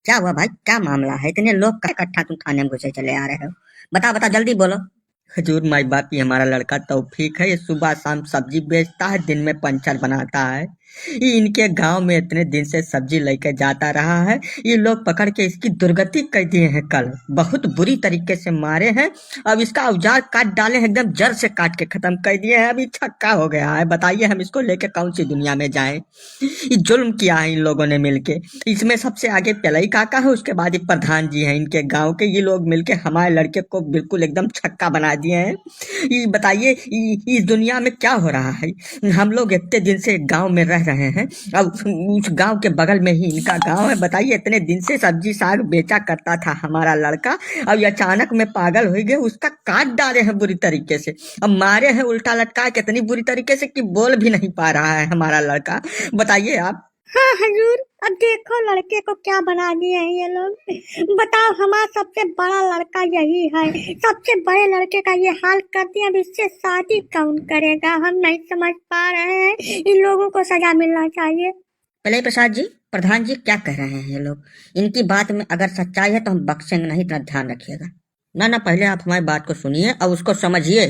क्या हुआ भाई? क्या मामला है? इतने लोग का इकट्ठा तुम थाने में घुसे चले आ रहे हो? बता बता जल्दी बोलो। हजूर माई बाप, ये हमारा लड़का तौफीक है। ये सुबह शाम सब्जी बेचता है, दिन में पंचर बनाता है। ये इनके गांव में इतने दिन से सब्जी लेके जाता रहा है। ये लोग पकड़ के इसकी दुर्गति कर दिए हैं, कल बहुत बुरी तरीके से मारे हैं। अब इसका औजार काट डाले हैं, एकदम जड़ से काट के खत्म कर दिए हैं। अभी छक्का हो गया है। बताइए हम इसको लेके कौन सी दुनिया में जाएं? ये जुल्म किया है इन लोगों ने मिलके। इसमें सबसे आगे पेलई काका है, उसके बाद ये प्रधान जी हैं इनके गांव के। ये लोग मिलके हमारे लड़के को बिल्कुल एकदम छक्का बना दिए हैं। ये बताइए इस दुनिया में क्या हो रहा है? हम लोग इतने दिन से गांव में रह रहे हैं। अब उस गांव के बगल में ही इनका गांव है। बताइए, इतने दिन से सब्जी साग बेचा करता था हमारा लड़का। अब ये अचानक में पागल हो गए, उसका काट डाले हैं बुरी तरीके से। अब मारे हैं उल्टा लटका के इतनी बुरी तरीके से कि बोल भी नहीं पा रहा है हमारा लड़का। बताइए आप। हाँ हजूर, अब देखो लड़के को क्या बना दिए हैं ये लोग। बताओ, हमारा सबसे बड़ा लड़का यही है, सबसे बड़े लड़के का ये हाल कर दिया। अब इससे शादी कौन करेगा? हम नहीं समझ पा रहे हैं। इन लोगों को सजा मिलना चाहिए। पहले प्रसाद जी, प्रधान जी क्या कह रहे हैं ये लोग? इनकी बात में अगर सच्चाई है तो हम बख्शेंगे नहीं, इतना ध्यान रखिएगा। ना ना, पहले आप हमारी बात को सुनिए और उसको समझिए।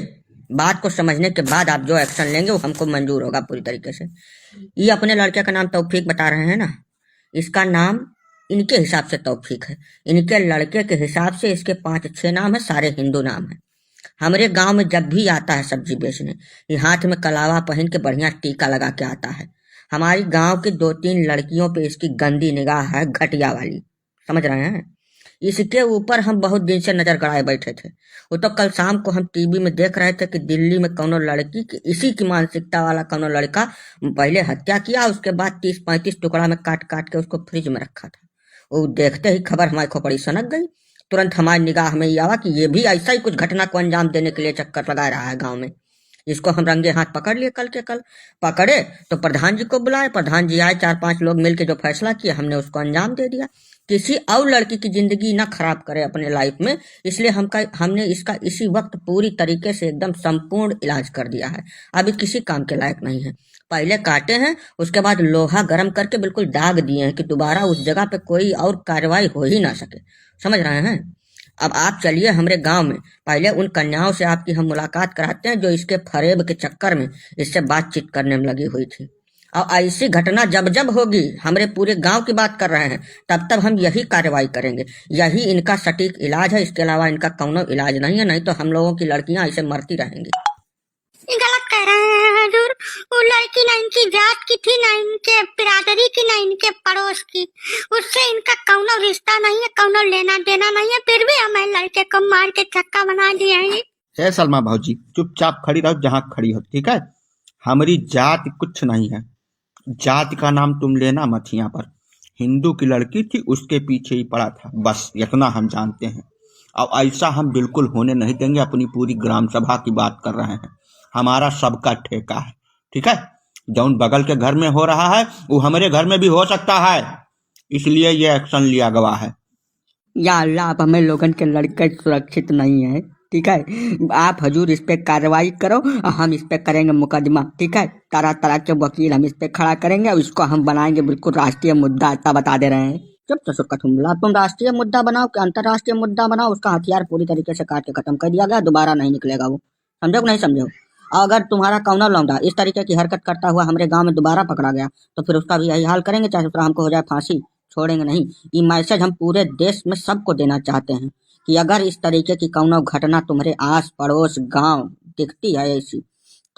बात को समझने के बाद आप जो एक्शन लेंगे वो हमको मंजूर होगा पूरी तरीके से। ये अपने लड़के का नाम तौफीक बता रहे हैं ना? इसका नाम इनके हिसाब से तौफीक है। इनके लड़के के हिसाब से इसके 5-6 नाम है, सारे हिंदू नाम है। हमारे गांव में जब भी आता है सब्जी बेचने, ये हाथ में कलावा पहन के बढ़िया टीका लगा के आता है। हमारी गांव की 2-3 लड़कियों पे इसकी गंदी निगाह है, घटिया वाली। समझ रहे हैं? इसके ऊपर हम बहुत दिन से नजर गड़ाए बैठे थे। वो तो कल शाम को हम टीवी में देख रहे थे कि दिल्ली में कौनो लड़की की इसी की मानसिकता वाला कौनो लड़का पहले हत्या किया, उसके बाद 30-35 टुकड़ा में काट काट के उसको फ्रिज में रखा था। वो देखते ही खबर हमारी खोपड़ी सनक गई। तुरंत हमारी निगाह में ये आवा कि ये भी ऐसा ही कुछ घटना को अंजाम देने के लिए चक्कर लगा रहा है गांव में। इसको हम रंगे हाथ पकड़ लिए। कल के कल पकड़े तो प्रधान जी को बुलाए। प्रधान जी आए, 4-5 लोग मिलके जो फैसला किया, हमने उसको अंजाम दे दिया। किसी और लड़की की जिंदगी ना खराब करे अपने लाइफ में, इसलिए हमने इसका इसी वक्त पूरी तरीके से एकदम संपूर्ण इलाज कर दिया है। अभी किसी काम के लायक नहीं है। पहले काटे हैं, उसके बाद लोहा गर्म करके बिल्कुल दाग दिए हैं कि दोबारा उस जगह पे कोई और कार्रवाई हो ही ना सके। समझ रहे हैं? अब आप चलिए हमारे गांव में, पहले उन कन्याओं से आपकी हम मुलाकात कराते हैं जो इसके फरेब के चक्कर में इससे बातचीत करने में लगी हुई थी। और ऐसी घटना जब जब होगी, हमारे पूरे गांव की बात कर रहे हैं, तब तब हम यही कार्रवाई करेंगे। यही इनका सटीक इलाज है, इसके अलावा इनका कौनो इलाज नहीं है। नहीं तो हम लोगों की लड़कियां ऐसे मरती रहेंगी। ये गलत कह रहे हैं हजूर। वो लड़की ना इनकी जात की थी, ना इनके बिरादरी की, ना इनके पड़ोस की। उससे इनका कौनो रिश्ता नहीं है, कौनो लेना देना नहीं है। फिर भी हमारे लड़के को मार के छक्का बना दिया है। है सलमा भाजी, चुपचाप खड़ी रहो जहाँ खड़ी हो, ठीक है? हमारी जात कुछ नहीं है। जात का नाम तुम लेना मत यहाँ पर। हिंदू की लड़की थी, उसके पीछे ही पड़ा था, बस इतना हम जानते हैं। अब ऐसा हम बिल्कुल होने नहीं देंगे। अपनी पूरी ग्राम सभा की बात कर रहे हैं। हमारा सबका ठेका है, ठीक है? जौन बगल के घर में हो रहा है वो हमारे घर में भी हो सकता है, इसलिए ये एक्शन लिया गया है। या अल्लाह, अब हमें लोगन के लड़के सुरक्षित नहीं है, ठीक है? आप हजूर इस पे कार्रवाई करो और हम इस पे करेंगे मुकदमा, ठीक है? तरह तरह के वकील हम इस पे खड़ा करेंगे और इसको हम बनाएंगे बिल्कुल राष्ट्रीय मुद्दा। ऐसा बता दे रहे हैं। चुप चुप कठुमला, तुम राष्ट्रीय मुद्दा बनाओ कि अंतर्राष्ट्रीय मुद्दा बनाओ, उसका हथियार पूरी तरीके से काट के खत्म कर दिया गया, दोबारा नहीं निकलेगा वो। समझो कि नहीं समझो? और अगर तुम्हारा कौनो लौंडा इस तरीके की हरकत करता हुआ हमारे गांव में दोबारा पकड़ा गया तो फिर उसका भी यही हाल करेंगे, चाहे उसका हमको हो जाए फांसी। छोड़ेंगे नहीं। ये मैसेज हम पूरे देश में सबको देना चाहते हैं कि अगर इस तरीके की कौनो घटना तुम्हारे आस पड़ोस गांव दिखती है ऐसी,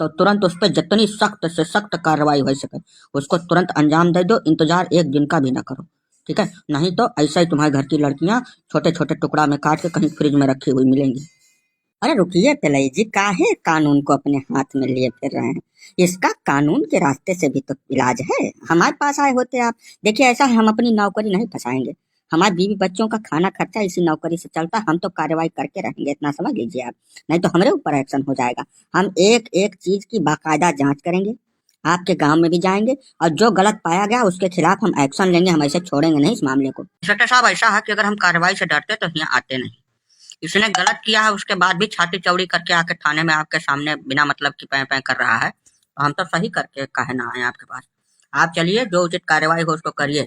तो तुरंत उस पर जितनी सख्त से सख्त कार्रवाई हो सके उसको तुरंत अंजाम दे दो। इंतजार एक दिन का भी ना करो, ठीक है? नहीं तो ऐसा ही तुम्हारे घर की लड़कियां छोटे छोटे टुकड़ा में काट के कहीं फ्रिज में रखी हुई मिलेंगी। अरे रुकिए पिल्लई जी, काहे कानून को अपने हाथ में लिए फिर रहे हैं? इसका कानून के रास्ते से भी तो इलाज है। हमारे पास आए होते आप। देखिए, ऐसा है, हम अपनी नौकरी नहीं फंसाएंगे। हमारे बीवी बच्चों का खाना खर्चा इसी नौकरी से चलता, हम तो कार्रवाई करके रहेंगे, इतना समझ लीजिए आप। नहीं तो हमारे ऊपर एक्शन हो जाएगा। हम एक एक चीज की बाकायदा जांच करेंगे, आपके गांव में भी जाएंगे और जो गलत पाया गया उसके खिलाफ हम एक्शन लेंगे। हम ऐसे छोड़ेंगे नहीं इस मामले को। इंस्पेक्टर साहब, ऐसा है कि अगर हम कार्रवाई से डरते तो यहाँ आते नहीं। इसने गलत किया है, उसके बाद भी छाती चौड़ी करके आके थाने में आपके सामने बिना मतलब की पैं पैं कर रहा है, तो हम तो सही करके काहे ना आए आपके पास। आप चलिए, जो उचित कार्रवाई हो उसको करिए।